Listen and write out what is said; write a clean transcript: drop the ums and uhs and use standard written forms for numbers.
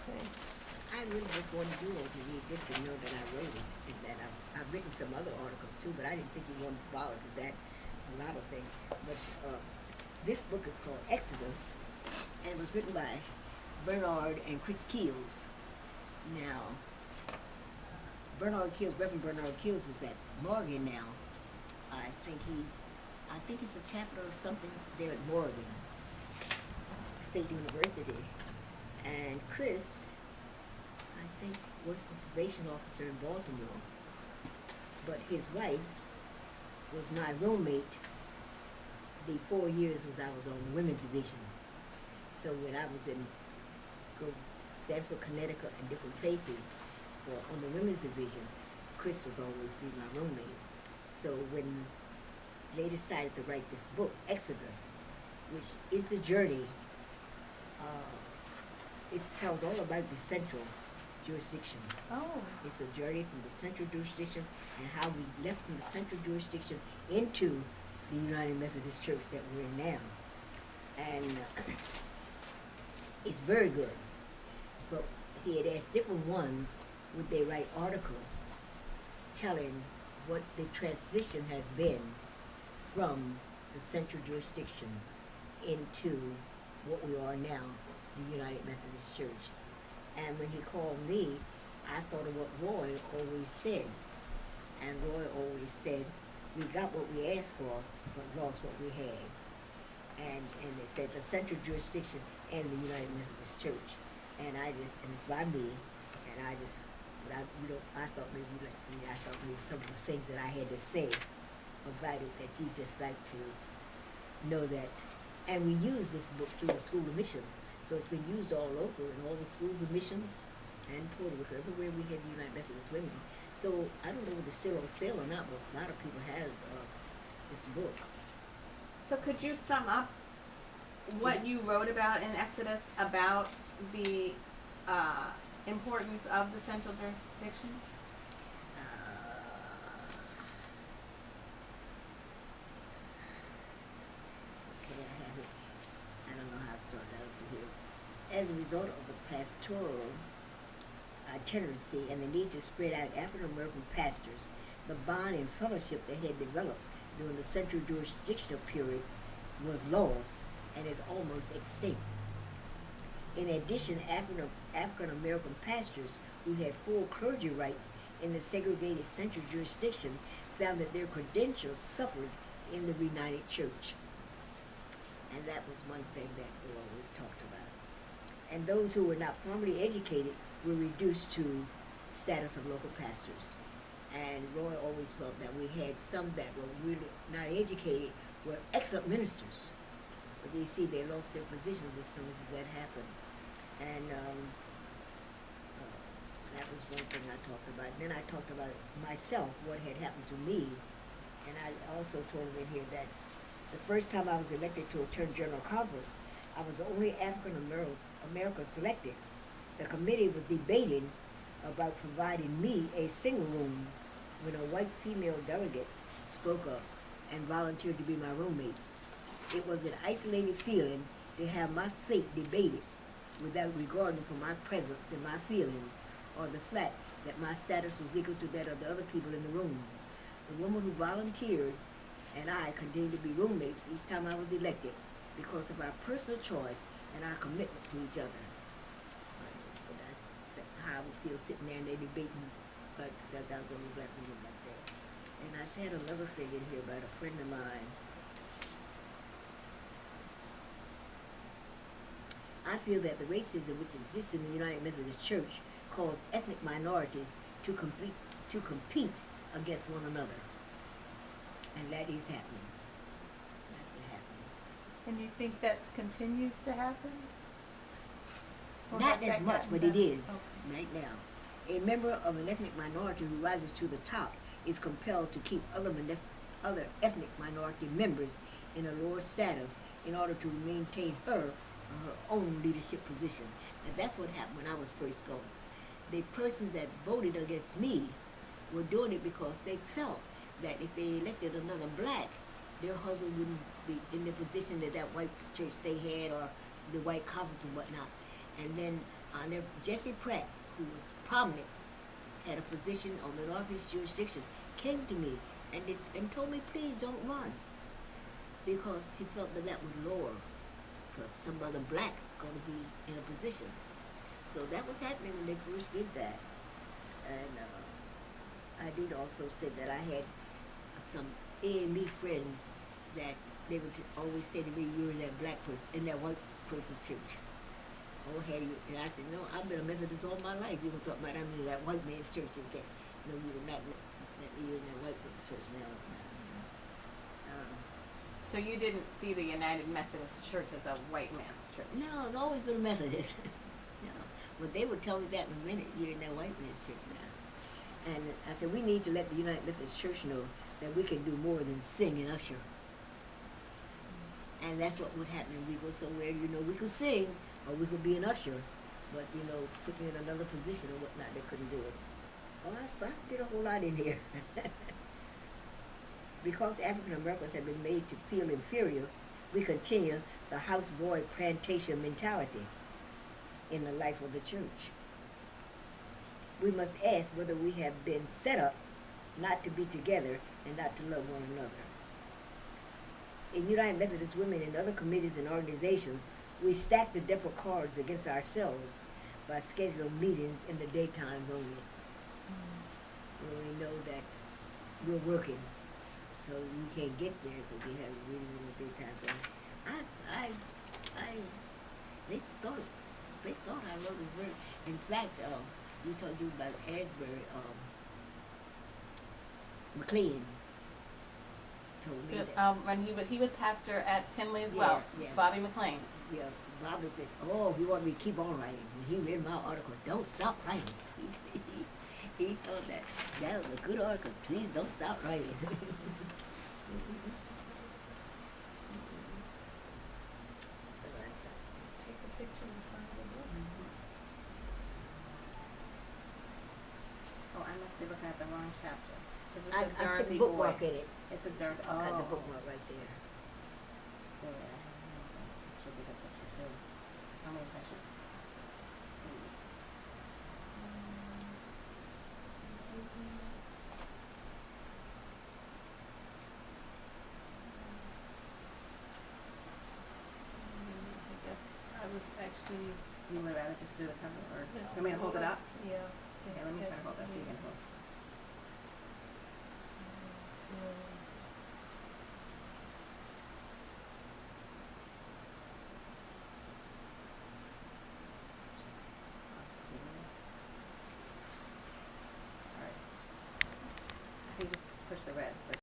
Okay. I really just wanted you all to read this and know that I wrote it, and that I've written some other articles too, but I didn't think you wanted to bother with that, a lot of things. But this book is called Exodus, and it was written by Bernard and Chris Keels. Now, Reverend Bernard Keels is at Morgan now. I think he's a chaplain or something there at Morgan State University. And Chris, I think, works for probation officer in Baltimore. But his wife was my roommate the 4 years I was on the women's division. So when I was in Sanford, Connecticut, and different places on the women's division, Chris was always be my roommate. So when they decided to write this book, Exodus, which is the journey, it tells all about the central jurisdiction. Oh. It's a journey from the central jurisdiction and how we left from the central jurisdiction into the United Methodist Church that we're in now. And it's very good. But he had asked different ones, would they write articles telling what the transition has been from the central jurisdiction into what we are now, the United Methodist Church. And when he called me, I thought of what Roy always said. And Roy always said, we got what we asked for, but lost what we had. And they said the central jurisdiction and the United Methodist Church. And it's by me, and I thought maybe some of the things that I had to say about it that you just like to know that. And we use this book through the School of Mission. So it's been used all over in all the schools of missions and Puerto Rico, everywhere we had the United Methodist Women. So I don't know whether it's still on sale or not, but a lot of people have this book. So could you sum up what you wrote about in Exodus about the importance of the central jurisdiction? Okay, I have it. I don't know how to start that over here. As a result of the pastoral itinerancy and the need to spread out African American pastors, the bond and fellowship that had developed during the central jurisdictional period was lost and is almost extinct. In addition, African American pastors who had full clergy rights in the segregated central jurisdiction found that their credentials suffered in the United Church. And that was one thing that they always talked about. And those who were not formally educated were reduced to status of local pastors. And Roy always felt that we had some that were really not educated, were excellent ministers. But you see, they lost their positions as soon as that happened. And that was one thing I talked about. Then I talked about myself, what had happened to me. And I also told him in here that the first time I was elected to Attorney General Conference, I was the only African American selected. The committee was debating about providing me a single room when a white female delegate spoke up and volunteered to be my roommate. It was an isolated feeling to have my fate debated without regarding for my presence and my feelings or the fact that my status was equal to that of the other people in the room. The woman who volunteered and I continued to be roommates each time I was elected because of our personal choice and our commitment to each other. But that's how I would feel sitting there and they debating about because I was only black woman back there. And I've had another thing in here about a friend of mine. I feel that the racism which exists in the United Methodist Church causes ethnic minorities to compete against one another. And that is happening. That's happening. And you think that continues to happen? Or Not has as that much, gotten but it better? is Okay. right now. A member of an ethnic minority who rises to the top is compelled to keep other ethnic minority members in a lower status in order to maintain her or her own leadership position. And that's what happened when I was first going. The persons that voted against me were doing it because they felt that if they elected another black, their husband wouldn't be in the position that white church they had or the white conference and whatnot. And then Jesse Pratt, who was prominent, had a position on the Northeast jurisdiction, came to me and told me, please don't run, because he felt that would lower, because some other blacks going to be in a position. So that was happening when they first did that. And I did also say that I had some A&B friends that they would always say to me, you're in that black person, in that white person's church. Oh, Hattie, and I said, no, I've been a Methodist all my life. You don't talk about I'm in that white man's church. They said, no, you're not, you're in that white man's church now. So you didn't see the United Methodist Church as a white man's church? No, it's always been a Methodist. No, but they would tell me that in a minute, you're in that white man's church now. And I said, we need to let the United Methodist Church know that we can do more than sing and usher. And that's what would happen when we go somewhere, we could sing or we could be an usher, but, put me in another position or whatnot, they couldn't do it. Well, I did a whole lot in here. Because African Americans have been made to feel inferior, we continue the houseboy plantation mentality in the life of the church. We must ask whether we have been set up not to be together and not to love one another. In United Methodist Women and other committees and organizations, we stack the deck of cards against ourselves by scheduling meetings in the daytimes only. When we know that we're working, so we can't get there because we have a meeting in the daytime. So they thought I wrote a word. In fact, you told you about Asbury, McLean told me that. When he was pastor at Tinley as well, Yeah. Bobby McLean. Yeah, Bobby said, oh, he wanted me to keep on writing. When he read my article, don't stop writing. He thought that was a good article. Please don't stop writing. Take a picture in front of the book. Oh, I must be looking at the wrong chapter. 'Cause this I is put the Dorothy bookmark Boy. in it. It's a dirt. I got the Oh. bookmark right there. There. Should be the picture too. Tell me if I should. I guess I was actually. You would rather just do the cover, or Yeah, you want me to hold it up? Yeah. Okay, let me try to hold that so you can hold. Alright. I think just push the red first.